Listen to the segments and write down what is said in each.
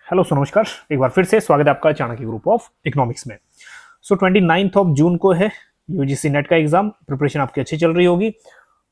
Hello सो नमस्कार, एक बार फिर से स्वागत है आपका चाणक्य ग्रुप ऑफ इकोनॉमिक्स में। सो 29 ऑफ जून को है यूजीसी नेट का एग्जाम। प्रिपरेशन आपकी अच्छी चल रही होगी।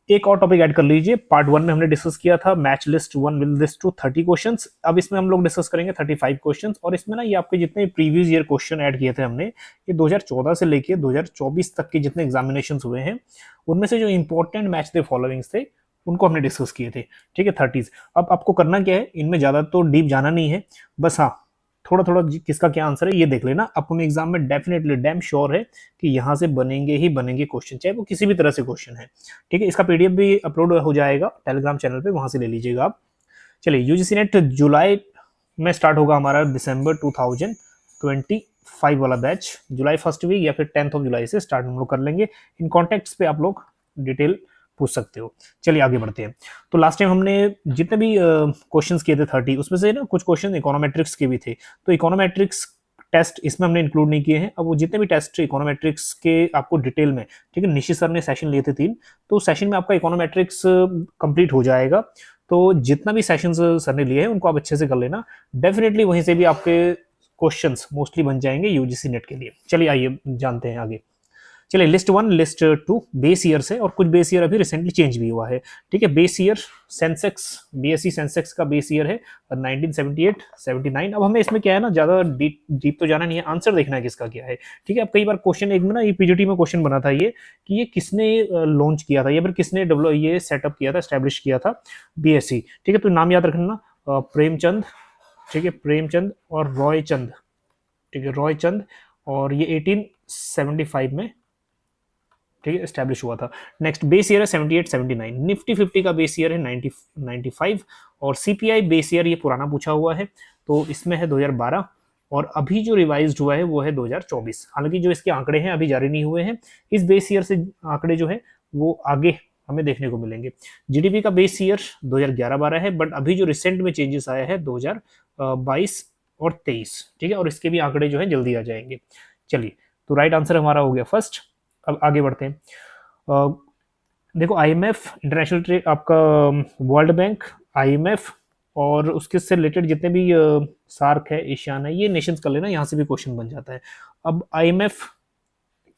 एक और टॉपिक ऐड कर लीजिए। पार्ट 1 में हमने डिस्कस किया था match list 1 will list two 30 questions. अब इसमें हम लोग डिस्कस करेंगे 35 क्वेश्चंस। और इसमें ना ये आपके जितने प्रीवियस ईयर क्वेश्चन ऐड किए थे हमने, ये 2014 से लेके 2024 तक के जितने एग्जामिनेशन हुए हैं उनमें से जो इंपॉर्टेंट मैच द फॉलोइंग्स थे उनको हमने डिस्कस किए थे। ठीक है, 30। अब आपको करना क्या है, इनमें ज्यादा तो डीप जाना नहीं है, बस हाँ थोड़ा थोड़ा किसका क्या आंसर है ये देख लेना। अपने एग्जाम में डेफिनेटली डैम श्योर है कि यहाँ से बनेंगे ही बनेंगे क्वेश्चन, चाहे वो किसी भी तरह से क्वेश्चन है। ठीक है, इसका पीडीएफ भी अपलोड हो जाएगा टेलीग्राम चैनल पे, वहां से ले लीजिएगा आप। चलिए, यूजीसी नेट जुलाई में स्टार्ट होगा हमारा, दिसंबर 2025 वाला बैच जुलाई फर्स्ट वीक या फिर 10 जुलाई से स्टार्ट हम लोग कर लेंगे। इन कॉन्टेक्ट्स पे आप लोग डिटेल पूछ सकते हो। चलिए आगे बढ़ते हैं। तो लास्ट टाइम हमने जितने भी क्वेश्चंस किए थे 30, उसमें से ना कुछ क्वेश्चन इकोनोमेट्रिक्स के भी थे। तो इकोनोमेट्रिक्स टेस्ट इसमें हमने इंक्लूड नहीं किए हैं। अब वो जितने भी टेस्ट इकोनोमेट्रिक्स के आपको डिटेल में, ठीक है, निशी सर ने सेशन लिए थे 3, तो सेशन में आपका इकोनोमेट्रिक्स कंप्लीट हो जाएगा। तो जितना भी सेशंस सर ने लिए हैं उनको आप अच्छे से कर लेना। डेफिनेटली वहीं से भी आपके क्वेश्चंस मोस्टली बन जाएंगे यूजीसी नेट के लिए। चलिए आइए जानते हैं आगे। चलिए, लिस्ट 1 लिस्ट 2 बेस ईयर से, और कुछ बेस ईयर अभी रिसेंटली चेंज भी हुआ है। ठीक है, base year Sensex, BSc Sensex का बेस ईयर है 1978 79। अब हमें इसमें क्या है ना, ज्यादा डीप तो जाना नहीं है, आंसर देखना है किसका क्या है। ठीक है, अब कई बार क्वेश्चन एक में ना, ये पीजीटी में क्वेश्चन बना था ये कि ये किसने लॉन्च किया था या फिर किसने डेवलप ये सेटअप किया था, स्टैब्लिश किया था बीएससी। ठीक है, तो नाम याद रखना, प्रेमचंद। ठीक है, प्रेमचंद और रॉयचंद। ठीक है, रॉयचंद, और ये 1875 में, ठीक है, स्टैब्लिश हुआ था। नेक्स्ट बेस ईयर है 78 79। निफ्टी 50 का बेस ईयर है 90 95। और सीपीआई बेस ईयर ये पुराना पूछा हुआ है, तो इसमें है 2012। और अभी जो रिवाइज्ड हुआ है वो है 2024। हालांकि जो इसके आंकड़े हैं अभी जारी नहीं हुए हैं, इस बेस ईयर से आंकड़े जो है वो आगे हमें देखने को मिलेंगे। जीडीपी का बेस ईयर 2011-12 है, बट अभी जो रिसेंट में चेंजेस आया है 2022 और 23। ठीक है, और इसके भी आंकड़े जो है जल्दी आ जाएंगे। चलिए, तो राइट आंसर हमारा हो गया फर्स्ट। अब आगे बढ़ते हैं। देखो, आईएमएफ, इंटरनेशनल ट्रेड, आपका वर्ल्ड बैंक, आईएमएफ और उसके से रिलेटेड जितने भी सार्क है, एशियान है, ये नेशंस कर लेना, यहाँ से भी क्वेश्चन बन जाता है। अब आईएमएफ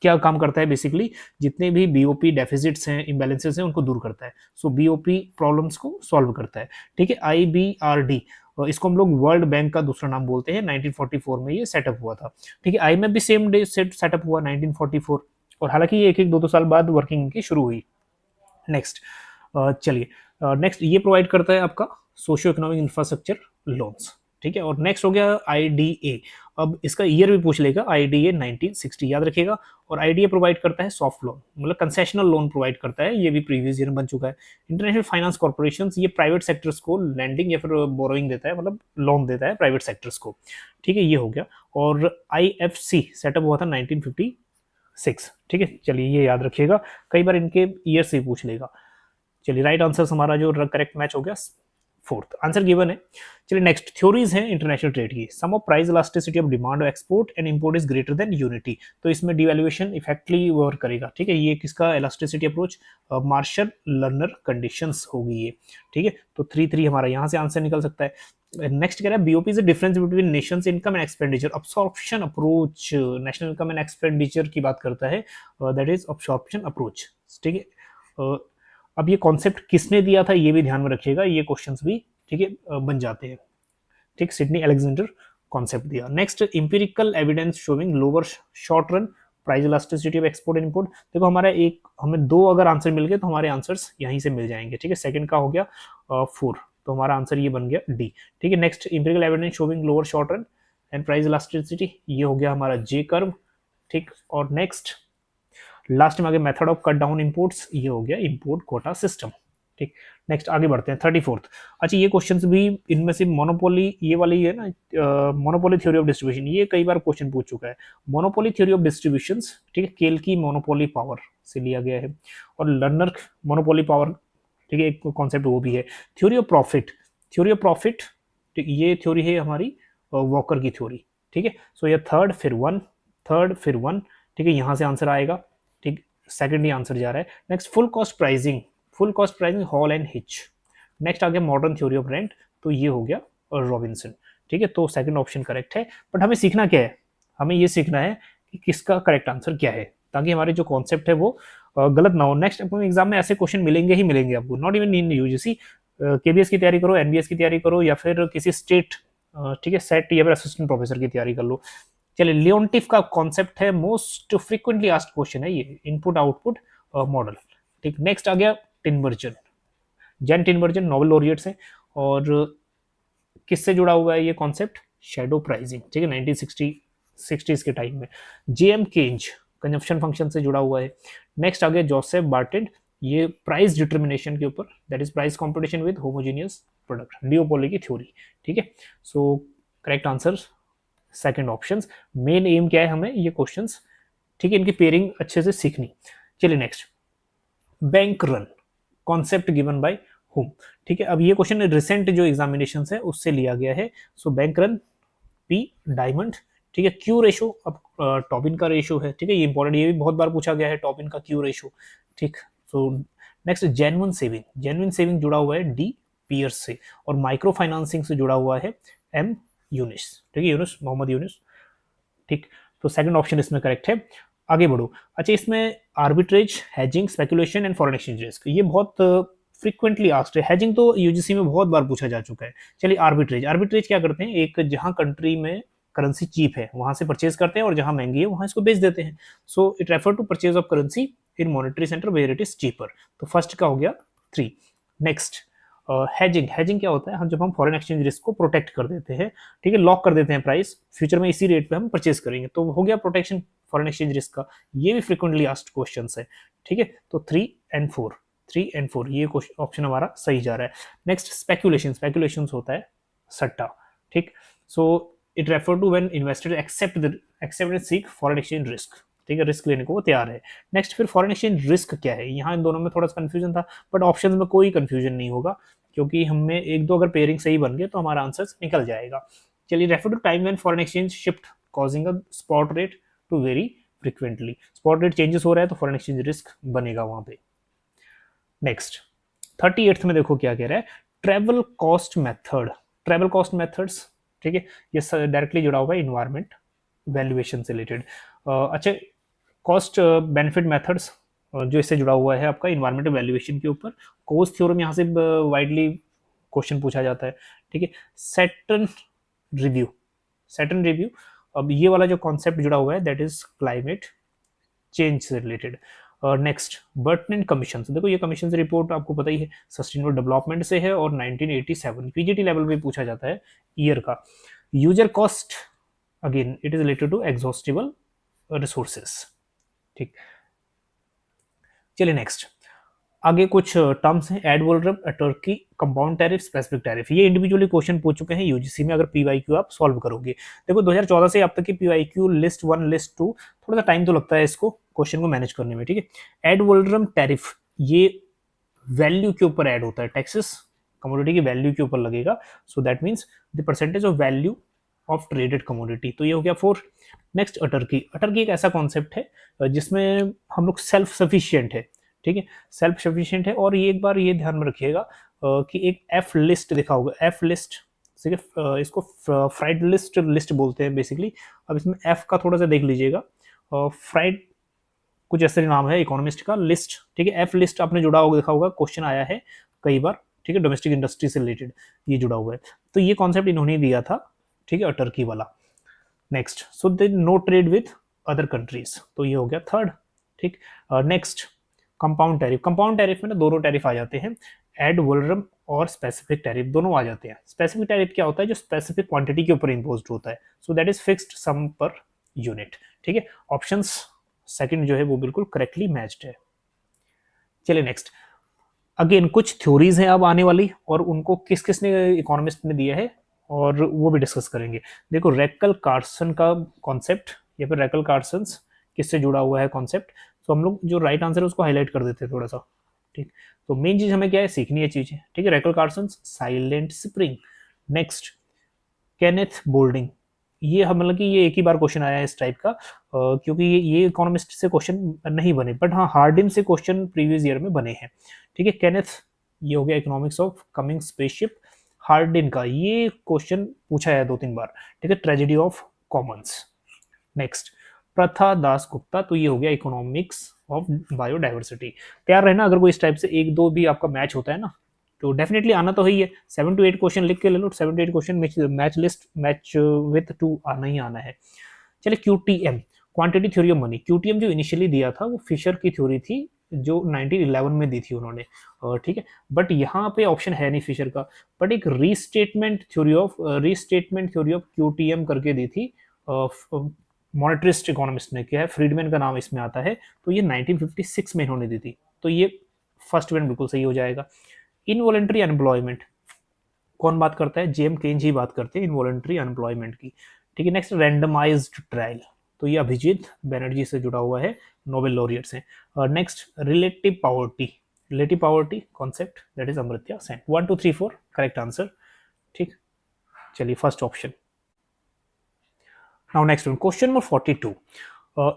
क्या काम करता है, बेसिकली जितने भी बीओपी डेफिसिट्स हैं, इम्बैलेंसेस हैं, उनको दूर करता है। सो बीओपी प्रॉब्लम्स को सॉल्व करता है। ठीक है, आईबीआरडी, इसको हम लोग वर्ल्ड बैंक का दूसरा नाम बोलते हैं। 1944 में ये सेटअप हुआ था। ठीक है, आईएमएफ भी सेम डे सेटअप हुआ 1944, और हालांकि ये एक 2 साल बाद वर्किंग इनकी शुरू हुई। नेक्स्ट, चलिए, नेक्स्ट ये प्रोवाइड करता है आपका सोशियो इकोनॉमिक इंफ्रास्ट्रक्चर लोन्स। ठीक है, और नेक्स्ट हो गया आईडीए। अब इसका ईयर भी पूछ लेगा, आईडीए 1960 याद रखिएगा। और आईडीए प्रोवाइड करता है सॉफ्ट लोन, मतलब कंसेशनल लोन प्रोवाइड करता है, ये भी प्रीवियस ईयर में बन चुका है। इंटरनेशनल फाइनेंस कॉर्पोरेशन, ये प्राइवेट सेक्टर्स को लैंडिंग या फिर बोरोइंग देता है, मतलब लोन देता है प्राइवेट सेक्टर्स को। ठीक है, ये हो गया। और आईएफसी सेटअप हुआ था 1956। ठीक है, चलिए ये याद रखिएगा, कई बार इनके ईयर से पूछ लेगा। चलिए, राइट आंसर हमारा जो करेक्ट मैच हो गया, फोर्थ आंसर गिवन है। चलिए, नेक्स्ट थ्योरीज है इंटरनेशनल ट्रेड की। Sum of price elasticity of demand of export and import is greater than unity. तो इसमें डिवैल्यूएशन इफेक्टली वर्क करेगा। ठीक है, ये किसका elasticity approach, Marshall Lerner conditions होगी ये। ठीक है, तो 3 हमारा यहाँ से आंसर निकल सकता है। नेक्स्ट कह रहा है BOP is the difference between Nations income and expenditure. Absorption approach national income and expenditure की बात करता है, दैट इज अब्सॉर्प्शन अप्रोच। ठीक है, अब ये कॉन्सेप्ट किसने दिया था ये भी ध्यान में रखिएगा, ये क्वेश्चंस भी, ठीक है, बन जाते हैं। ठीक, सिडनी अलेक्जेंडर कॉन्सेप्ट दिया। Next, empirical evidence showing lower short run price elasticity of export and import. देखो, हमें 2 अगर आंसर मिल गए तो हमारे आंसर्स यहीं से मिल जाएंगे। ठीक है, सेकंड का हो गया 4, तो हमारा आंसर ये बन गया डी। ठीक है, next, empirical evidence showing lower short run and price elasticity, ये हो गया हमारा जे कर्व। ठीक, और नेक्स्ट लास्ट में आगे method of cut down imports, ये हो गया इंपोर्ट कोटा सिस्टम। ठीक, नेक्स्ट आगे बढ़ते हैं 34th। अच्छा, ये क्वेश्चंस भी इनमें से मोनोपोली, ये वाली है ना, मोनोपोली थ्योरी ऑफ डिस्ट्रीब्यूशन, ये कई बार क्वेश्चन पूछ चुका है। मोनोपोली थ्योरी ऑफ डिस्ट्रीब्यूशंस, ठीक है, केल की मोनोपोली पावर से लिया गया है। और लर्नर मोनोपोली पावर, ठीक है, एक कॉन्सेप्ट वो भी है। Theory of profit, theory of profit, ये थ्योरी है हमारी वॉकर की थ्योरी। ठीक है, सो ये थर्ड फिर वन। ठीक है, यहाँ से आंसर आएगा। ठीक, सेकंड ही आंसर जा रहा है। Next, full cost pricing Hall and Hitch. Next आ गया मॉडर्न थ्योरी ऑफ रेंट, तो ये हो गया और रॉबिन्सन। ठीक है, तो सेकंड ऑप्शन करेक्ट है। बट हमें सीखना क्या है, हमें ये सीखना है कि किसका करेक्ट आंसर क्या है, ताकि हमारे जो कॉन्सेप्ट है वो गलत ना हो। नेक्स्ट अपने एग्जाम में ऐसे क्वेश्चन मिलेंगे ही मिलेंगे आपको, not even in UGC, KBS की तैयारी करो, एनबीएस की तैयारी करो, या फिर किसी स्टेट ठीक है सेट या फिर असिस्टेंट प्रोफेसर की तैयारी कर लो। चलिए, लियोनटिफ का कॉन्सेप्ट है, मोस्ट फ्रीक्वेंटली आस्क्ड क्वेश्चन है ये, इनपुट आउटपुट मॉडल। ठीक, नेक्स्ट आ गया टिनबर्जन। जैन टिनबर्जन नोबेल लॉरिएट से, और किससे जुड़ा हुआ है ये कॉन्सेप्ट, शैडो प्राइसिंग। ठीक है, 1960s के टाइम में। जेएम केंज कंजम्पशन फंक्शन से जुड़ा हुआ है। नेक्स्ट आ गया जोसेफ बार्टेड, ये प्राइस डिटर्मिनेशन के ऊपर, that is price competition with homogeneous product, लियोपोली की थ्योरी। ठीक है, so correct answer second option. Main aim क्या है, हमें ये क्वेश्चंस ठीक है इनकी पेयरिंग अच्छे से सीखनी। चलिए next, bank run concept given bye home. ठीक है, अब ये क्वेश्चन रिसेंट जो एग्जामिनेशन है उससे लिया गया है। So bank run, P diamond. ठीक है, क्यू रेशो, अब टॉपिन का रेशो है। ठीक है, ये इंपॉर्टेंट, ये भी बहुत बार पूछा गया है, टॉपिन का क्यू रेशो। ठीक, so next genuine saving, genuine saving जुड़ा हुआ है डी पियर्स से, और माइक्रो फाइनेंसिंग से जुड़ा हुआ है एम यूनिस। ठीक है, यूनिस, मोहम्मद यूनिस। ठीक, तो सेकंड ऑप्शन इसमें करेक्ट है। आगे बढ़ो। अच्छा, इसमें arbitrage, hedging, speculation and foreign exchange risk, ये बहुत फ्रीक्वेंटली आस्क्ड है। हेजिंग तो यूजीसी में बहुत बार पूछा जा चुका है। चलिए, आर्बिट्रेज, आर्बिट्रेज क्या करते हैं, एक जहां कंट्री में करेंसी चीप है वहां से परचेज करते हैं, और जहां महंगी है वहां इसको बेच देते हैं। So it refer to purchase of currency in monetary center where it is cheaper. तो फर्स्ट का हो गया 3। नेक्स्ट हेजिंग, हेजिंग क्या होता है, हम जब हम फॉरेन एक्सचेंज रिस्क को प्रोटेक्ट कर देते हैं। ठीक है, लॉक कर देते हैं प्राइस, फ्यूचर में इसी रेट पे हम परचेज करेंगे, तो हो गया प्रोटेक्शन फॉरेन एक्सचेंज रिस्क का। ये भी फ्रिक्वेंटली आस्क्ड क्वेश्चंस है। ठीक है, तो 3 एंड 4 ये ऑप्शन हमारा सही जा रहा है। नेक्स्ट स्पेकुलेशन, स्पेकुलेशन होता है सट्टा। ठीक, so it refer to when investor accept and seek foreign exchange risk. ठीक है, रिस्क लेने को वो तैयार है। नेक्स्ट फिर फॉरेन एक्सचेंज रिस्क क्या है, यहाँ इन दोनों में थोड़ा सा कंफ्यूजन था, बट ऑप्शन में कोई कंफ्यूजन नहीं होगा, क्योंकि हमें एक दो अगर पेयरिंग सही बन गए तो हमारा आंसर निकल जाएगा। चलिए, refer to time when foreign exchange shift causing a spot rate to very frequently, spot rate changes हो रहा है तो फॉरेन एक्सचेंज रिस्क बनेगा वहां पे। नेक्स्ट 38th में देखो क्या कह रहा है, travel cost method, travel cost methods. ठीक है, ये डायरेक्टली जुड़ा हुआ है इन्वायरमेंट वैल्यूएशन से रिलेटेड। अच्छा, कॉस्ट बेनिफिट मेथड्स जो इससे जुड़ा हुआ है आपका इन्वायरमेंटल वैल्यूएशन के ऊपर। कोस्ट थ्योरम यहाँ से वाइडली क्वेश्चन पूछा जाता है। ठीक है, सैटर्न रिव्यू, सैटर्न रिव्यू, अब ये वाला जो कॉन्सेप्ट जुड़ा हुआ है दैट इज क्लाइमेट चेंज से related. Next Burton and commission, देखो ये कमीशन से रिपोर्ट आपको पता ही है, सस्टेनेबल डेवलपमेंट से है, और 1987 पीजीटी लेवल पे पूछा जाता है ईयर का। User cost, again it is related to exhaustible resources. ठीक, चलिए नेक्स्ट, आगे कुछ टर्म्स हैं, एड वोल्रम, अटर्की, कंपाउंड टैरिफ, स्पेसिफिक टैरिफ। ये इंडिविजुअली क्वेश्चन पूछ चुके हैं यूजीसी में, अगर पीवाईक्यू आप सॉल्व करोगे। देखो 2014 से अब तक की पीवाईक्यू लिस्ट 1 लिस्ट 2, थोड़ा सा टाइम तो लगता है इसको क्वेश्चन को मैनेज करने में। ठीक है, एड वोल्रम टैरिफ, ये वैल्यू के ऊपर ऐड होता है, टैक्सेस कमोडिटी की वैल्यू के ऊपर लगेगा। So that means the percentage of value of traded commodity, तो ये हो गया 4। नेक्स्ट अटर्की, अटर्की एक ऐसा कॉन्सेप्ट है जिसमें हम लोग सेल्फ सफिशिएंट है। ठीक है, सेल्फ सफिशिएंट है, और ये एक बार ये ध्यान में रखिएगा कि एक एफ लिस्ट लिखा होगा, एफ लिस्ट, ठीक है, इसको फ्राइड लिस्ट बोलते हैं बेसिकली। अब इसमें एफ का थोड़ा सा देख लीजिएगा, फ्राइड कुछ ऐसे नाम है इकोनॉमिस्ट का, लिस्ट। ठीक है, एफ लिस्ट आपने जुड़ा होगा, देखा होगा, क्वेश्चन आया है कई बार। ठीक है, डोमेस्टिक इंडस्ट्री से रिलेटेड ये जुड़ा हुआ है, तो ये कॉन्सेप्ट इन्होंने दिया था। ठीक है, टर्की वाला। Next, so they know trade with other countries, तो ये हो गया 3rd। ठीक, next compound tariff, compound tariff में ना दोनों टैरिफ आ जाते हैं, एड वोल्रम और स्पेसिफिक टैरिफ, दोनों आ जाते हैं। स्पेसिफिक टैरिफ क्या होता है, जो स्पेसिफिक क्वांटिटी के ऊपर इम्पोज्ड होता है, so that is fixed sum per unit. ठीक है, ऑप्शंस सेकंड जो है वो बिल्कुल करेक्टली मैच्ड है। चलिए नेक्स्ट, अगेन कुछ थ्योरीज हैं अब आने वाली, और उनको किस किस ने इकोनॉमिस्ट ने दिया है और वो भी डिस्कस करेंगे। देखो रैकल कार्सन का कॉन्सेप्ट, या फिर रैकल कार्सन किससे जुड़ा हुआ है कॉन्सेप्ट, तो हम लोग जो राइट आंसर है उसको हाईलाइट कर देते हैं थोड़ा सा। ठीक, तो मेन चीज हमें क्या है, सीखनी है चीजें। ठीक है, Rachel Carson, Silent Spring. Next Kenneth Boulding, ये हम मतलब कि ये एक ही बार क्वेश्चन आया है इस टाइप का, क्योंकि ये इकोनॉमिस्ट से क्वेश्चन नहीं बने, बट हाँ हार्डिन से क्वेश्चन प्रीवियस ईयर में बने हैं। ठीक है, केनेथ, ये हो गया economics of coming spaceship. Hardin का ये क्वेश्चन पूछा है 2-3 बार, ठीक है, ट्रेजेडी ऑफ कॉमन्स। नेक्स्ट प्रथा दास गुप्ता, तो ये हो गया इकोनॉमिक्स ऑफ बायोडाइवर्सिटी। तैयार रहना, अगर कोई इस टाइप से 1-2 भी आपका मैच होता है ना तो डेफिनेटली आना तो ही है। 7 to 8 क्वेश्चन लिख के ले लो, 7 to 8 question match list match with 2 आना ही आना है। चलिए क्यूटीएम, क्वांटिटी थ्योरी ऑफ मनी, क्यूटीएम जो इनिशियली दिया था वो फिशर की थ्योरी थी जो 1911 में दी थी उन्होंने, ठीक है, बट यहाँ पे ऑप्शन है नहीं फिशर का, बट एक रीस्टेटमेंट थ्योरी ऑफ क्यूटीएम करके दी थी मॉनेटरिस्ट इकोनॉमिस्ट ने, क्या है, फ्रीडमैन का नाम इसमें आता है, तो ये 1956 में इन्होंने दी थी, तो ये फर्स्ट वन बिल्कुल सही हो जाएगा। इनवॉलेंट्री अनएम्प्लॉयमेंट कौन बात करता है, जेएम केन्ज ही बात करते हैं इनवॉलेंट्री अनएम्प्लॉयमेंट की, ठीक है। नेक्स्ट रैंडमाइज्ड ट्रायल, तो ये अभिजीत बैनर्जी से जुड़ा हुआ है, नोबेल लॉरियट्स हैं। Next relative poverty concept, that is Amartya Sen. 1 2 3 4 correct answer, ठीक। चलिए first option. Now next one, question number 42।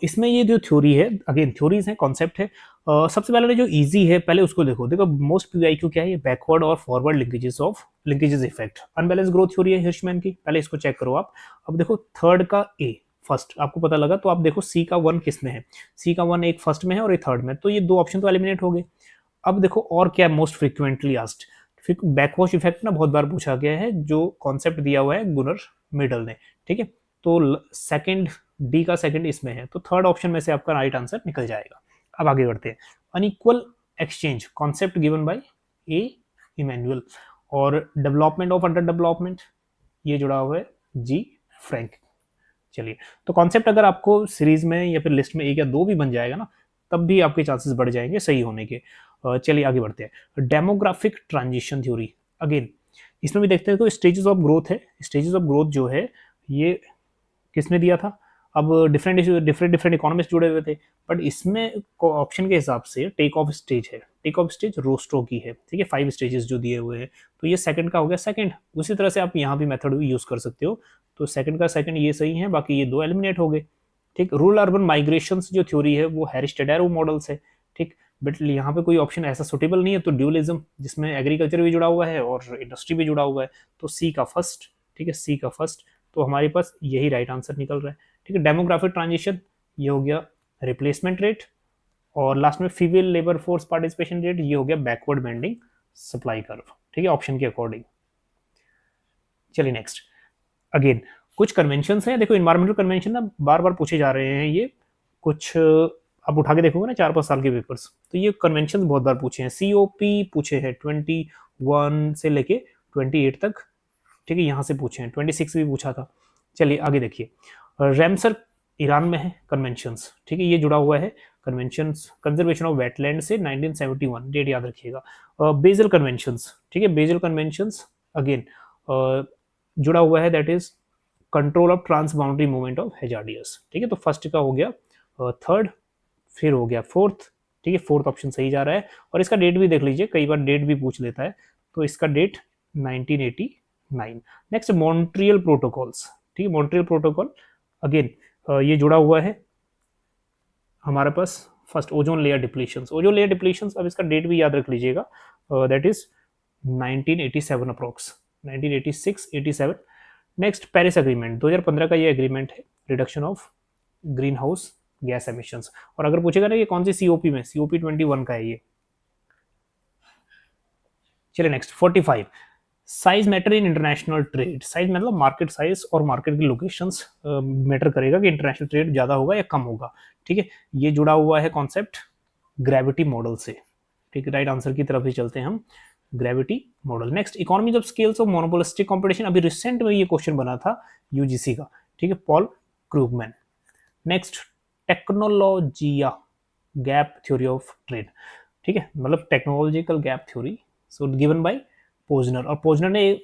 इसमें ये जो थ्योरी है, अगेन थ्योरीज है, कॉन्सेप्ट है। सबसे पहले जो इजी है पहले उसको देखो मोस्ट पीआईक्यू क्या है, ये बैकवर्ड और forward linkages effect, unbalance growth theory है हिर्शमैन की, पहले इसको चेक करो आप। अब देखो थर्ड का ए फर्स्ट आपको पता लगा, तो आप देखो सी का 1 किस में है, सी का 1 एक फर्स्ट में है और एक थर्ड में, तो ये 2 ऑप्शन तो एलिमिनेट हो गए। अब देखो और क्या मोस्ट फ्रिक्वेंटली आस्क्ड, फिर बैकवॉश इफेक्ट ना बहुत बार पूछा गया है, जो कॉन्सेप्ट दिया हुआ है गुनर मिडल ने, ठीक है, तो सेकंड डी का सेकंड इसमें है, तो थर्ड ऑप्शन में से आपका राइट आंसर निकल जाएगा। अब आगे बढ़ते हैं, unequal exchange concept given by a Emmanuel, और डेवलपमेंट ऑफ अंडर डेवलपमेंट ये जुड़ा हुआ है जी फ्रैंक। चलिए, तो कॉन्सेप्ट अगर आपको सीरीज में या फिर लिस्ट में 1 या 2 भी बन जाएगा ना, तब भी आपके चांसेस बढ़ जाएंगे सही होने के। चलिए आगे बढ़ते हैं, डेमोग्राफिक ट्रांजिशन थ्योरी, अगेन इसमें भी देखते हैं तो स्टेजेस ऑफ ग्रोथ है, स्टेजेस ऑफ ग्रोथ जो है ये किसने दिया था, अब डिफरेंट इकोनॉमिस्ट जुड़े हुए थे, बट इसमें ऑप्शन के हिसाब से टेक ऑफ स्टेज रोस्ट्रो की है, ठीक है, 5 स्टेजेस जो दिए हुए हैं, तो ये सेकंड का हो गया सेकंड। उसी तरह से आप यहाँ भी मेथड यूज कर सकते हो, तो सेकंड का सेकंड ये सही है, बाकी ये 2 एलिमिनेट हो गए, ठीक। रूरल अर्बन माइग्रेशन जो थ्योरी है वो हैरिस्टेडैरो मॉडल्स है, ठीक, बट यहाँ पे कोई ऑप्शन ऐसा सुटेबल नहीं है, तो ड्यूलिज्म जिसमें एग्रीकल्चर भी जुड़ा हुआ है और इंडस्ट्री भी जुड़ा हुआ है, तो सी का फर्स्ट, ठीक है, सी का फर्स्ट, तो हमारे पास यही राइट आंसर निकल रहा है, ठीक है। डेमोग्राफिक ट्रांजिशन ये हो गया रिप्लेसमेंट रेट, और लास्ट में female labour force participation rate ये हो गया बैकवर्ड बेंडिंग सप्लाई कर्व, ठीक है, ऑप्शन के अकॉर्डिंग। चलिए नेक्स्ट, अगेन कुछ कन्वेंशंस हैं, देखो इन्वायरमेंटल कन्वेंशन ना बार बार पूछे जा रहे हैं, ये कुछ आप उठा के देखोगे ना 4-5 साल के पेपर्स, तो ये कन्वेंशन बहुत बार पूछे हैं, सीओपी पूछे हैं 21 से लेके 28 तक, ठीक है, यहाँ से पूछे हैं, 26 भी पूछा था। चलिए आगे देखिए, रैमसर ईरान में है कन्वेंशंस, ठीक है, ये जुड़ा हुआ है कन्वेंशंस कंजर्वेशन ऑफ वेटलैंड से 1971, डेट याद रखिएगा। बेजल कन्वेंशंस, ठीक है, बेजल कन्वेंशंस अगेन जुड़ा हुआ है, that is control of trans boundary movement of hazardous, ठीक है, तो फर्स्ट का हो गया थर्ड, फिर हो गया फोर्थ, ठीक है, फोर्थ ऑप्शन सही जा रहा है, और इसका डेट भी देख लीजिए, कई बार डेट भी पूछ लेता है, तो इसका डेट 1989। नेक्स्ट मॉन्ट्रियल प्रोटोकॉल्स, ठीक है, मॉन्ट्रियल प्रोटोकॉल अगेन ये जुड़ा हुआ है हमारे पास फर्स्ट ओजोन लेयर डिप्लीशंस, अब इसका डेट भी याद रख लीजिएगा, that is 1987 approx, 1986-87। Next Paris agreement 2015 का ये एग्रीमेंट है, reduction of green house gas emissions, और अगर पूछेगा ना ये कौन सी सीओपी में, सीओपी 21 का है ये। चलिए next 45, size matter in international trade, size मतलब मार्केट साइज और मार्केट की लोकेशंस मैटर करेगा कि इंटरनेशनल ट्रेड ज्यादा होगा या कम होगा, ठीक है, ये जुड़ा हुआ है कॉन्सेप्ट ग्रेविटी मॉडल से, ठीक है, राइट आंसर की तरफ ही चलते हैं हम, gravity model. Next economies of scales of monopolistic competition, अभी रिसेंट में ये क्वेश्चन बना था यूजीसी का, ठीक है, Paul Krugman. Next technological gap theory of trade, ठीक है, मतलब technological gap theory, so given by Posner, और पोजनर ने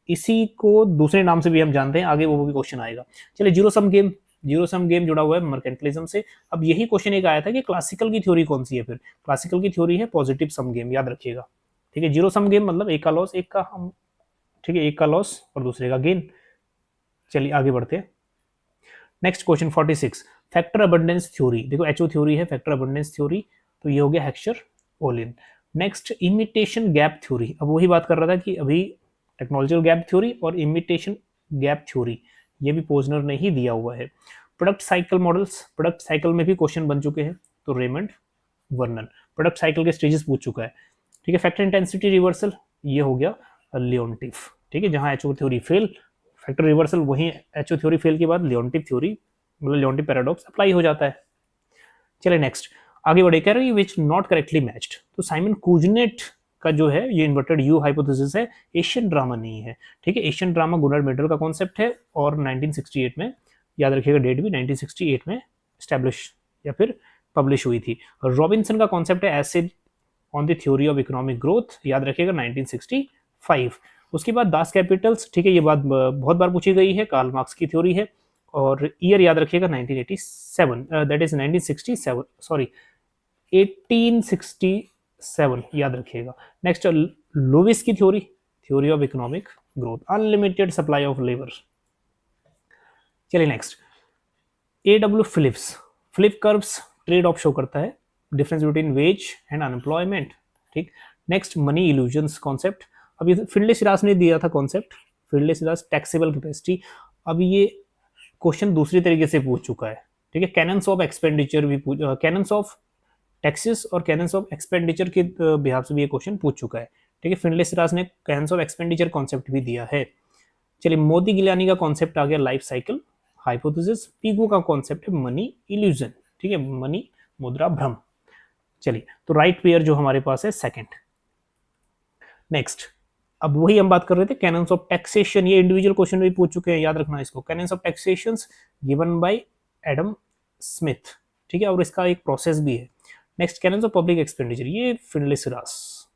इसी को दूसरे नाम से भी हम जानते हैं, आगे वो भी क्वेश्चन आएगा। चलिए जीरो सम गेम जुड़ा हुआ है मर्केंटलिज्म से। अब यही क्वेश्चन एक आया था कि क्लासिकल की थ्योरी कौन सी है, फिर क्लासिकल की थ्योरी है पॉजिटिव सम गेम, याद रखिएगा, ठीक है, जीरो सम गेम मतलब एक का लॉस एक का हम, ठीक है, एक का लॉस और दूसरे का गेन। चलिए आगे बढ़ते हैं, next question 46, factor abundance theory, देखो एचओ थ्योरी है फैक्टर अबंडेंस थ्योरी, तो ये हो गया Heckscher Ohlin. Next imitation gap theory, अब वही बात कर रहा था कि अभी टेक्नोलॉजिकल गैप थ्योरी और इमिटेशन गैप थ्योरी, ये भी पोजनर ने ही दिया हुआ है। Product cycle models, product cycle में भी क्वेश्चन बन चुके हैं, तो रेमंड वर्नन प्रोडक्ट साइकिल के स्टेजेस पूछ चुका है। ठीक है, फैक्टर इंटेंसिटी रिवर्सल, ये हो गया लियोनटिफ। ठीक है, जहां HO theory fail, factor reversal, वहीं एचओ थ्योरी फेल के बाद लियोनटिफ थ्योरी मतलब लियोनटिफ पैराडॉक्स अप्लाई हो जाता है। चलिए नेक्स्ट आगे बढ़े, कह रहे हैं विच नॉट करेक्टली मैच्ड, तो साइमन कुजनेट का जो है ये इन्वर्टेड यू हाइपोथेसिस है, एशियन ड्रामा नहीं है। ठीक है, एशियन ड्रामा गुनार मेडल का कॉन्सेप्ट है और 1968 में, याद रखिएगा डेट भी 1968 में स्टैब्लिश या फिर पब्लिश हुई थी। रॉबिन्सन का कॉन्सेप्ट है acid on the theory of economic growth, याद रखिएगा 1965। उसके बाद दास कैपिटल्स, ठीक है, ये बात बहुत बार पूछी गई है, कार्ल मार्क्स की थ्योरी है, और ईयर याद रखिएगा 1987, दैट इज 1967, सॉरी 1867 याद रखिएगा। नेक्स्ट लुइस की theory, theory of economic growth, unlimited supply of labour. चलिए next, A.W. Phillips, Phillip curves trade off show करता है, difference between wage and unemployment. ठीक, नेक्स्ट मनी इल्यूजन्स कॉन्सेप्ट, अभी Findlay Shirras ने दिया था concept, Findlay Shirras taxable capacity, अब ये क्वेश्चन दूसरी तरीके से पूछ चुका है। ठीक है, कैनन्स ऑफ एक्सपेंडिचर भी पूछ, कैनन्स ऑफ टैक्सेस और कैनन्स ऑफ एक्सपेंडिचर के बिहाफ से भी ये क्वेश्चन पूछ चुका है। ठीक है, फिनले सिरास ने कैनन्स ऑफ एक्सपेंडिचर कॉन्सेप्ट भी दिया है। चलिए मोदी गिलानी का कॉन्सेप्ट आ गया लाइफ साइकिल हाइपोथेसिस, पीगू का कॉन्सेप्ट है मनी इल्यूजन। ठीक है, मनी मुद्रा भ्रम। चलिए तो राइट पेयर जो हमारे पास है सेकंड। नेक्स्ट, अब वही हम बात कर रहे थे कैनन्स ऑफ टैक्सेशन, ये इंडिविजुअल क्वेश्चन भी पूछ चुके हैं, याद रखना इसको। Canons of taxation given by Adam Smith. ठीक है, और इसका एक प्रोसेस भी है। Next, canons of public expenditure, ये Findlay Shirras.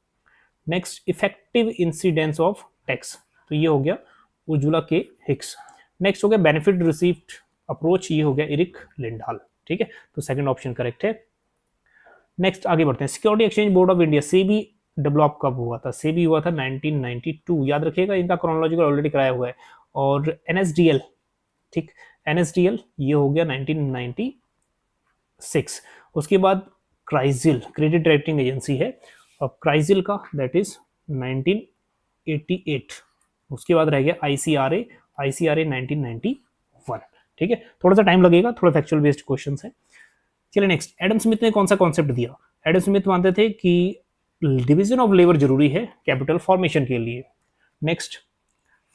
Next, effective incidence of tax, तो ये हो गया उज्ज्वला के हिक्स। नेक्स्ट हो गया बेनिफिट रिसीव्ड अप्रोच, ये हो गया इरिक लिंडाल। ठीक है, तो सेकंड ऑप्शन करेक्ट है। नेक्स्ट आगे बढ़ते हैं, security exchange board of India, SEBI develop कब हुआ था? सेबी हुआ था 1992, याद रखिएगा, इनका क्रोनोलॉजिकल ऑलरेडी कराया हुआ है। और एनएसडीएल, ठीक, एनएसडीएल ये हो गया 1996। उसके बाद क्राइजिल क्रेडिट रेटिंग एजेंसी है, और क्राइजिल का दैट इज 1988। उसके बाद रह गया आईसीआरए, आईसीआरए 1991। ठीक है, थोड़ा सा टाइम लगेगा, थोड़ा फैक्चुअल बेस्ड क्वेश्चन है। चलिए नेक्स्ट, एडम स्मिथ ने कौन सा कॉन्सेप्ट दिया? एडम स्मिथ मानते थे कि डिवीजन ऑफ लेबर जरूरी है कैपिटल फॉर्मेशन के लिए। नेक्स्ट,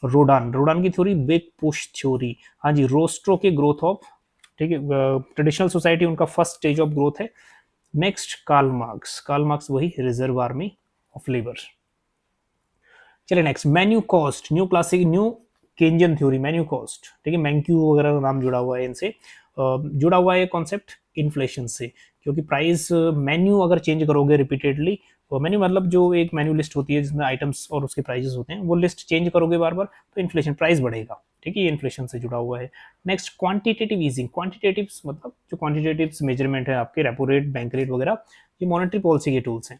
रोडान, रोडान की थ्योरी बिग पुश थ्योरी, हाँ जी, रोस्ट्रो के ग्रोथ ऑफ, ठीक है, ट्रेडिशनल सोसाइटी उनका फर्स्ट स्टेज ऑफ ग्रोथ है। Next, Karl Marx, Karl Marx वही रिजर्व आर्मी ऑफ लेबर। चलिए next, menu cost, new classic new Keynesian theory, menu cost. ठीक है, मैंक्यू वगैरह का नाम जुड़ा हुआ है इनसे, जुड़ा हुआ है कॉन्सेप्ट इन्फ्लेशन से, क्योंकि प्राइस मेन्यू अगर चेंज करोगे रिपीटेडली, वो मेन्यू मतलब जो एक मेन्यू लिस्ट होती है जिसमें आइटम्स और उसके प्राइजेस होते हैं, वो लिस्ट चेंज करोगे बार बार तो इन्फ्लेशन प्राइस बढ़ेगा। ठीक है, ये इन्फ्लेशन से जुड़ा हुआ है। नेक्स्ट, क्वांटिटेटिव ईजिंग, क्वांटिटेटिव मतलब जो क्वांटिटेटिव मेजरमेंट है आपके रेपो रेट, बैंक रेट वगैरह, ये मॉनेटरी पॉलिसी के टूल्स हैं।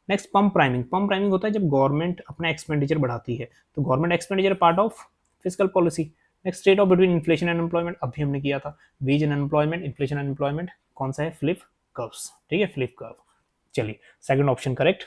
Next, pump priming, pump priming होता है जब गवर्नमेंट अपना एक्सपेंडिचर बढ़ाती है, तो government expenditure part of fiscal policy. Next, trade off between inflation and employment, अभी हमने किया था, wage and unemployment, inflation and employment, कौन सा है? Flip curves. ठीक है, फ्लिप कर्व। चलिए सेकंड ऑप्शन करेक्ट।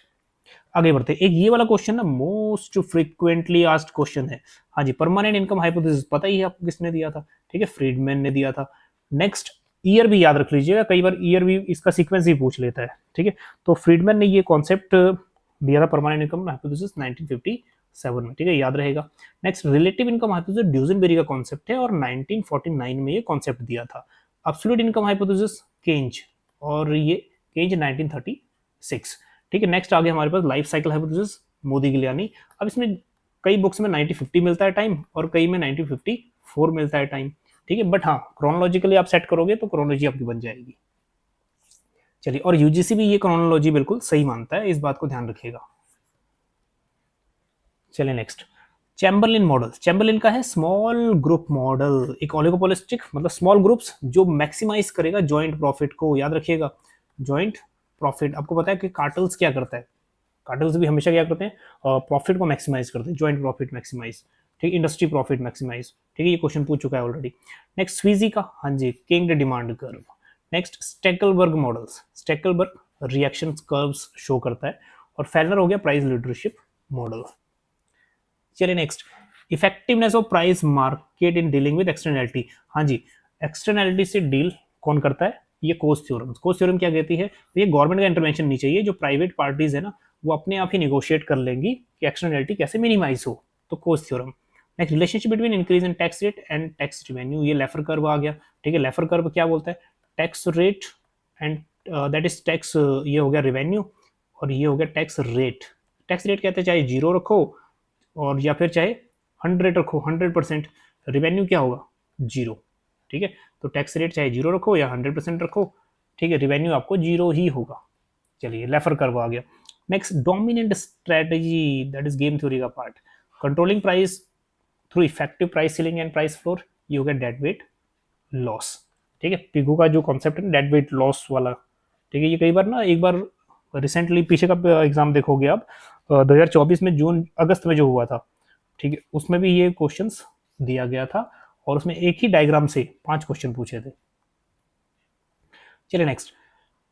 आगे बढ़ते, एक ये वाला क्वेश्चन ना मोस्ट फ्रीक्वेंटली आस्क्ड क्वेश्चन है। हाँ जी, परमानेंट इनकम हाइपोथेसिस पता ही है आपको किसने दिया था? ठीक है, फ्रीडमैन ने दिया था। नेक्स्ट, ईयर भी याद रख लीजिएगा, कई बार ईयर भी इसका सीक्वेंस ही पूछ लेता है। ठीक है, तो फ्रीडमैन ने ये कॉन्सेप्ट दिया था परमानेंट इनकम हाइपोथेसिस 1957 में। ठीक है, याद रहेगा। नेक्स्ट, रिलेटिव इनकम हाइपोथेसिस ड्यूजनबेरी का कॉन्सेप्ट है और 1949 में ये कॉन्सेप्ट दिया था। एब्सोल्यूट इनकम हाइपोथेसिस केंज, और ये केंज 1936। ठीक है, नेक्स्ट आगे हमारे पास life cycle hypothesis Modigliani. अब इसमें कई बुक्स में 1950 मिलता है टाइम और कई में 1954 मिलता है टाइम। ठीक है, बट हाँ क्रोनोलॉजिकली आप सेट करोगे तो क्रोनोलॉजी आपकी बन जाएगी। चलिए, और यूजीसी भी ये क्रोनोलॉजी बिल्कुल सही मानता है, इस बात को ध्यान रखिएगा। चलिए नेक्स्ट, चैम्बरलिन मॉडल, चैम्बरलिन का है स्मॉल ग्रुप मॉडल, एक ओलिगोपोलिस्टिक मतलब स्मॉल ग्रुप्स जो मैक्सिमाइज करेगा जॉइंट प्रॉफिट को। याद रखिएगा, जॉइंट प्रॉफिट, आपको पता है कि कार्टल्स क्या करता है? कार्टल्स भी हमेशा क्या करते हैं? प्रॉफिट को मैक्सिमाइज करते हैं, जॉइंट प्रॉफिट मैक्सिमाइज। ठीक, इंडस्ट्री प्रॉफिट मैक्सिमाइज। ठीक है, ये क्वेश्चन पूछ चुका है ऑलरेडी। नेक्स्ट, स्वीजी का, हाँ जी, kinked demand curve. Next, Stackelberg models, Stackelberg reaction curves show करता है। और फेलनर हो गया प्राइस लीडरशिप मॉडल। चलिए next, effectiveness of price market in dealing with externality. हाँ जी, एक्सटर्नैलिटी से डील कौन करता है? ये कोस्ट थ्योरम। कोस्ट थ्योरम क्या कहती है? तो ये गवर्नमेंट का इंटरवेंशन नहीं चाहिए, जो प्राइवेट पार्टीज है ना वो अपने आप ही निगोशिएट कर लेंगी कि एक्सटर्नैलिटी कैसे मिनिमाइज हो, तो Coase theorem. Next, relationship between increase in tax rate and tax revenue, ये लेफर कर्व आ गया। ठीक है, लेफर कर्व क्या बोलता है? Tax rate and that is tax, ये हो गया रिवेन्यू, और ये हो गया टैक्स रेट। टैक्स रेट कहते हैं चाहे जीरो रखो और या फिर चाहे 100 रखो, 100%। रिवेन्यू क्या होगा? जीरो। ठीक है, तो टैक्स रेट चाहे जीरो रखो या 100% रखो, ठीक है, रिवेन्यू आपको जीरो ही होगा। चलिए, लेफर कर्व आ गया। Next, dominant strategy, that is game theory का part. Controlling price through effective price ceiling and price floor, ये हो गया डेड वेट लॉस। ठीक है, पिगू का जो कॉन्सेप्ट है डेड वेट लॉस वाला, ठीक है, ये कई बार ना, एक बार रिसेंटली पीछे का एग्जाम देखोगे आप, 2024 में जून अगस्त में जो हुआ था, ठीक है, उसमें भी ये क्वेश्चंस दिया गया था और उसमें एक ही डायग्राम से 5 क्वेश्चन पूछे थे। चलिए next,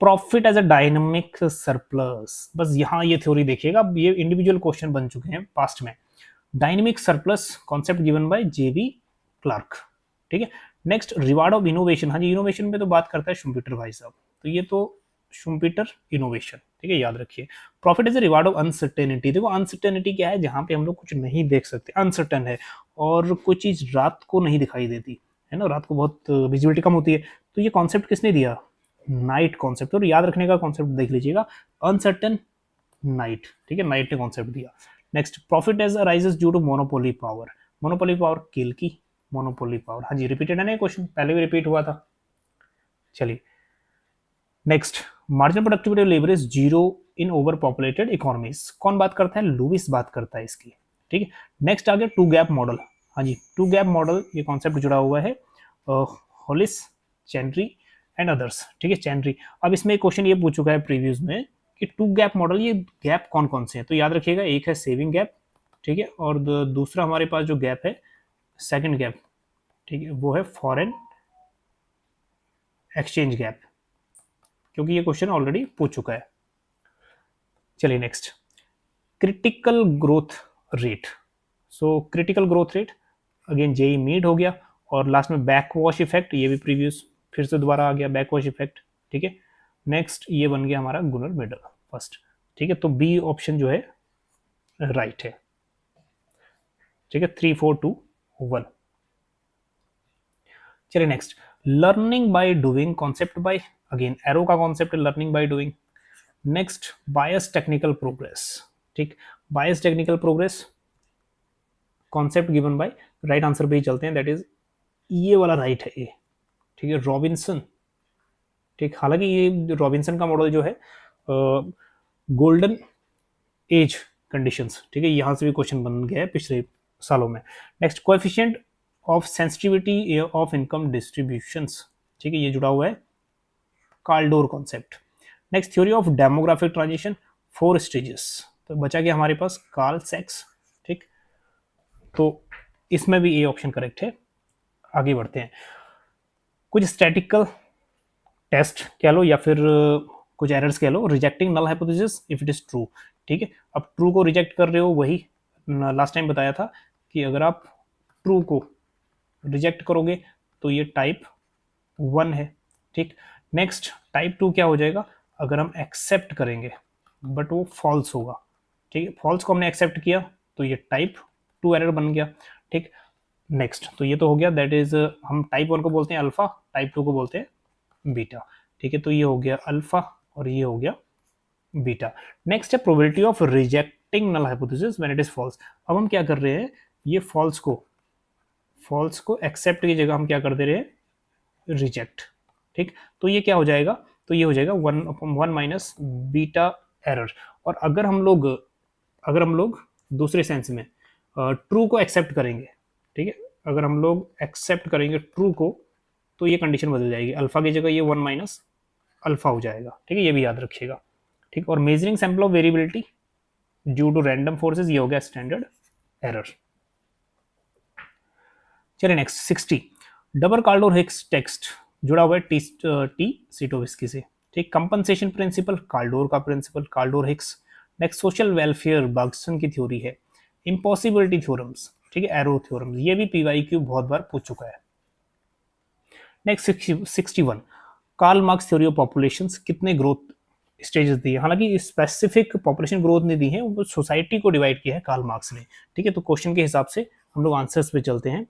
profit as a dynamic surplus. बस यहाँ ये थ्योरी देखिएगा, ये इंडिविजुअल क्वेश्चन बन चुके हैं पास्ट में। Dynamic surplus concept given by J B Clark. ठीक है, नेक्स्ट, रिवार्ड ऑफ इनोवेशन। हाँ जी, इनोवेशन में तो बात करता है शुम्पीटर भाई साहब, तो ये तो शुम्पीटर इनोवेशन। ठीक है, याद रखिए। Profit is a reward of uncertainty. देखो अनसर्टेनिटी क्या है? जहां पे हम लोग कुछ नहीं देख सकते, अनसर्टन है, और कोई चीज रात को नहीं दिखाई देती है ना, रात को बहुत विजिबिलिटी कम होती है, तो ये कॉन्सेप्ट किसने दिया? Night concept. और याद रखने का कॉन्सेप्ट देख लीजिएगा, अनसर्टन नाइट। ठीक है, नाइट ने कॉन्सेप्ट दिया। Next, profit as arises due to monopoly power. Monopoly power Kalecki monopoly power. हाँ जी, रिपीटेड है ना ये क्वेश्चन, पहले भी रिपीट हुआ था। चलिए next, marginal productivity labour is zero in over populated economies. कौन बात करता है? लुइस बात करता है इसकी। ठीक है, नेक्स्ट आ गया टू गैप मॉडल। हाँ जी, टू गैप मॉडल, ये कॉन्सेप्ट जुड़ा हुआ है हॉलिस, चेनरी एंड अदर्स। ठीक है, चेनरी। अब इसमें एक क्वेश्चन ये पूछ चुका है प्रीवियस में कि टू गैप मॉडल, ये गैप कौन कौन से हैं? तो याद रखिएगा, एक है सेविंग गैप, ठीक है, और दूसरा हमारे पास जो गैप है, सेकंड गैप, ठीक है, वो है फॉरेन एक्सचेंज गैप, क्योंकि ये क्वेश्चन ऑलरेडी पूछ चुका है। चलिए next, critical growth rate. So critical growth rate again J E Meade हो गया, और लास्ट में बैक वॉश इफेक्ट, ये भी प्रीवियस फिर से दोबारा आ गया बैक वॉश इफेक्ट। ठीक है, नेक्स्ट ये बन गया हमारा गुनर मिडल फर्स्ट। ठीक है, तो बी ऑप्शन जो है राइट है। ठीक है, 3 4 2 1। चलिए next, learning by doing, concept by, again Arrow का कॉन्सेप्ट है learning by doing. Next, biased technical progress. ठीक, biased technical progress concept given by, right answer पे ही चलते हैं, दैट इज ये वाला राइट है, ये। ठीक है, रॉबिन्सन। ठीक, हालांकि ये रॉबिन्सन का मॉडल जो है गोल्डन एज कंडीशंस, ठीक है, यहां से भी क्वेश्चन बन गया है पिछले सालों में। Next, coefficient of sensitivity of income distributions. ठीक है, ये जुड़ा हुआ है Kaldor concept. Next, theory of demographic transition, 4 stages. तो बचा गया हमारे पास कार्ल सैक्स। ठीक, तो इसमें भी ए ऑप्शन करेक्ट है। आगे बढ़ते हैं, कुछ स्टैटिकल टेस्ट कह लो या फिर कुछ एरर्स कह लो। Rejecting null hypothesis if it is true. ठीक है, अब ट्रू को रिजेक्ट कर रहे हो, वही लास्ट टाइम बताया था कि अगर आप ट्रू को रिजेक्ट करोगे तो ये टाइप 1 है। ठीक, नेक्स्ट टाइप 2 क्या हो जाएगा? अगर हम एक्सेप्ट करेंगे बट वो फॉल्स होगा। ठीक है, फॉल्स को हमने एक्सेप्ट किया तो ये टाइप 2 एरर बन गया। ठीक, नेक्स्ट, तो ये तो हो गया, दैट इज हम टाइप 1 को बोलते हैं अल्फा, टाइप 2 को बोलते हैं बीटा। ठीक है, तो ये हो गया अल्फा और ये हो गया बीटा। नेक्स्ट है probability of rejecting null hypothesis when it is false. अब हम क्या कर रहे हैं, ये फॉल्स को एक्सेप्ट की जगह हम क्या कर दे रहे हैं? रिजेक्ट। ठीक, तो ये क्या हो जाएगा? तो ये हो जाएगा 1 माइनस बीटा एरर। और अगर हम लोग दूसरे सेंस में ट्रू को एक्सेप्ट करेंगे, ठीक है, अगर हम लोग एक्सेप्ट करेंगे ट्रू को, तो ये कंडीशन बदल जाएगी, अल्फा की जगह ये 1 माइनस अल्फा हो जाएगा। ठीक है, ये भी याद रखिएगा। ठीक, और measuring sample of variability due to random forces, ये हो गया स्टैंडर्ड एरर। चलिए next, 60, double Kaldor Hicks test जुड़ा हुआ है टी सीटोविस्की से। ठीक, कंपनसेशन प्रिंसिपल, कार्डोर का principle, Kaldor Hicks. Next, social welfare, Bergson की थ्योरी है। इम्पॉसिबिलिटी थ्योरम्स, ठीक है, एरो थ्योरम्स, ये भी PYQ बहुत बार पूछ चुका है। Next 61, Karl Marx theory of populations कितने ग्रोथ स्टेजेस दिए, हालांकि स्पेसिफिक पॉपुलेशन ग्रोथ नहीं दी है, वो सोसाइटी को डिवाइड किया है कार्ल मार्क्स ने, ठीक है। तो क्वेश्चन के हिसाब से हम लोग आंसर्स पे चलते हैं।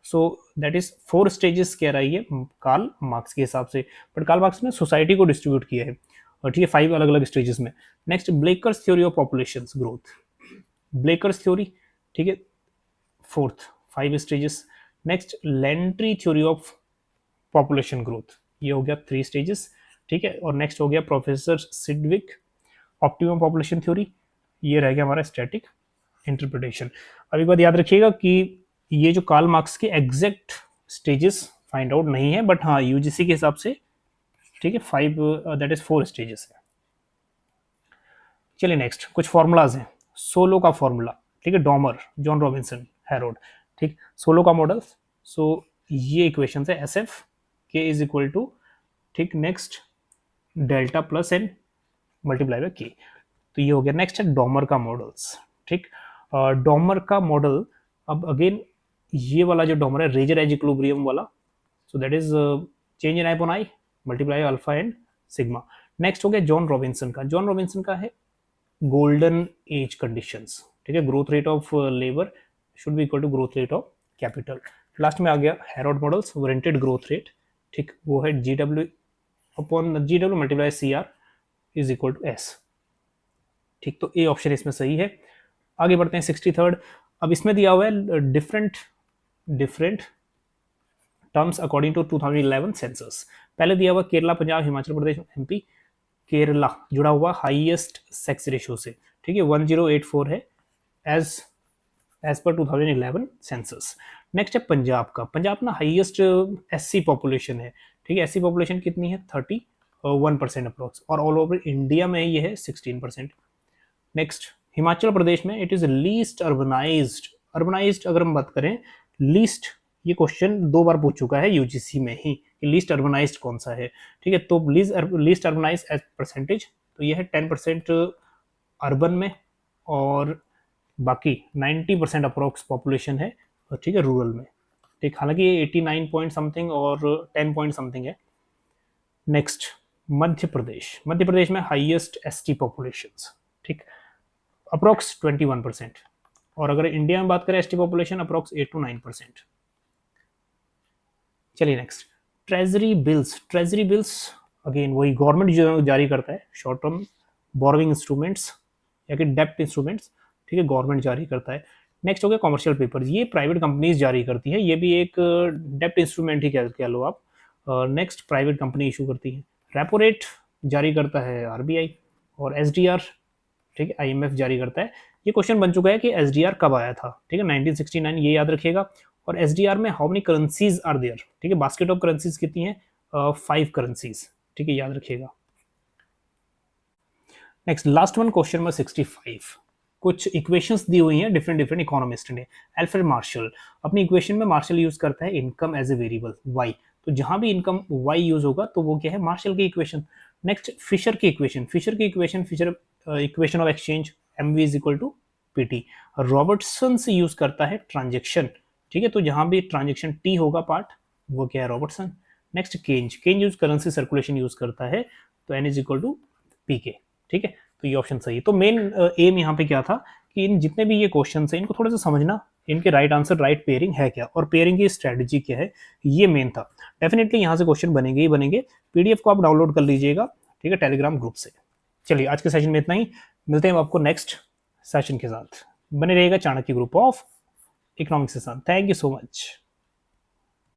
सो दैट इज 4 स्टेजेस कह रही है कार्ल मार्क्स के हिसाब से, बट कार्ल मार्क्स ने सोसाइटी को डिस्ट्रीब्यूट किया है, और ठीक है 5 अलग अलग स्टेजेस में। Next Blacker's theory of populations growth, Blacker's theory, ठीक है, 4th, 5 stages. Next Landry theory of population growth, ये हो गया 3 स्टेजेस, ठीक है। और नेक्स्ट हो गया professor Sidgwick optimum population theory, ये रह गया हमारा स्टैटिक इंटरप्रिटेशन। अब एक बात याद रखिएगा कि ये जो कार्ल मार्क्स के एग्जैक्ट स्टेजेस फाइंड आउट नहीं है, बट हाँ यूजीसी के हिसाब से, ठीक है, 5 दैट इज 4 स्टेजेस है। चलिए नेक्स्ट कुछ फॉर्मूलाज हैं। सोलो का फॉर्मूला, ठीक है, डॉमर, जॉन रॉबिन्सन, हैरोड, ठीक। सोलो का मॉडल, सो ये इक्वेशन है SF के इज इक्वल टू, ठीक, next delta plus n multiply by k, तो ये हो गया। नेक्स्ट है डॉमर का मॉडल्स, ठीक। डॉमर का मॉडल, अब अगेन ये वाला जो डॉमर है रेजर एज इक्विलिब्रियम वाला, so that is change in upon I multiply alpha and sigma. Next हो गया जॉन रॉबिन्सन का, जॉन रॉबिन्सन का है गोल्डन एज कंडीशंस, ठीक है, growth rate of labour should be equal to growth rate of capital. Last में आ गया Harrod models, warranted growth rate, ठीक, वो है GW upon GW multiply CR is equal to S, ठीक। तो ए ऑप्शन इसमें सही है। आगे बढ़ते हैं 63rd। अब इसमें दिया हुआ है different terms according to 2011 census. पहले दिया हुआ केरला, पंजाब, हिमाचल प्रदेश, MP। केरला जुड़ा हुआ हाईएस्ट सेक्स रेशियो से, ठीक है, 1084 है एज पर 2011 सेंसस। नेक्स्ट है पंजाब का, पंजाब ना हाईएस्ट SC पॉपुलेशन है, ठीक है, SC पॉपुलेशन कितनी है 31% अप्रोक्स, और ऑल ओवर इंडिया में ये है 16%। नेक्स्ट हिमाचल प्रदेश में इट इज लीस्ट अर्बनाइज्ड अगर हम बात करें, लीस्ट, ये क्वेश्चन 2 बार पूछ चुका है यूजीसी में ही कि लीस्ट अर्बनाइज्ड कौन सा है, ठीक है। तो लीस्ट अर्बनाइज्ड एज परसेंटेज, तो ये है 10% अर्बन में, और बाकी 90% अप्रोक्स पॉपुलेशन है, ठीक है, रूरल में, ठीक। हालांकि ये 89 पॉइंट समथिंग और 10 पॉइंट समथिंग है। नेक्स्ट मध्य प्रदेश में हाईएस्ट ST पॉपुलेशंस, ठीक, अप्रोक्स 21%, और अगर इंडिया में बात करें ST पॉपुलेशन अप्रोक्स 8 to 9%। चलिए नेक्स्ट ट्रेजरी बिल्स अगेन वही गवर्नमेंट जो जारी करता है, शॉर्ट टर्म बोरोइंग इंस्ट्रूमेंट्स या कि डेप्ट इंस्ट्रूमेंट्स, ठीक है, गवर्नमेंट जारी करता है। नेक्स्ट हो गया कमर्शियल पेपर्स, ये प्राइवेट कंपनीज जारी करती है, ये भी एक डेप्ट इंस्ट्रूमेंट ही कह लो आप। नेक्स्ट प्राइवेट कंपनी इशू करती है। रेपो रेट जारी करता है RBI, और SDR, ठीक है, IMF जारी करता है। ये क्वेश्चन बन चुका है कि SDR कब आया था, ठीक है, 1969, ये याद रखिएगा। और SDR में how many currencies are there, ठीक है, बास्केट ऑफ करेंसीज कितनी है, 5 करेंसीज, ठीक है, याद रखिएगा। Next last one question number 65, कुछ इक्वेशंस दी हुई हैं डिफरेंट इकोनॉमिस्ट ने। अल्फ्रेड मार्शल अपनी इक्वेशन में मार्शल यूज करता है income as a variable Y, तो जहां भी इनकम Y यूज होगा तो वो क्या है, मार्शल की इक्वेशन। नेक्स्ट फिशर की equation of exchange MV is equal to PT। Robertson से यूज करता है ट्रांजेक्शन, ठीक है, तो जहां भी ट्रांजेक्शन T होगा पार्ट, वो क्या है, Robertson. Next Keynes use currency circulation use करता है, तो N is equal to PK, ठीक है, तो ये ऑप्शन सही है। तो मेन एम यहाँ पे क्या था कि इन जितने भी ये क्वेश्चन है इनको थोड़ा सा समझना, इनके राइट आंसर, राइट पेयरिंग है क्या, और पेयरिंग की स्ट्रेटजी क्या है, ये मेन था। डेफिनेटली यहाँ से क्वेश्चन बनेंगे ही बनेंगे। PDF को आप डाउनलोड कर लीजिएगा, ठीक है, टेलीग्राम ग्रुप से। चलिए आज के सेशन में इतना ही, मिलते हैं आपको नेक्स्ट सेशन के साथ। बने रहेगा चाणक्य ग्रुप ऑफ इकोनॉमिक्स के साथ। Thank you so much.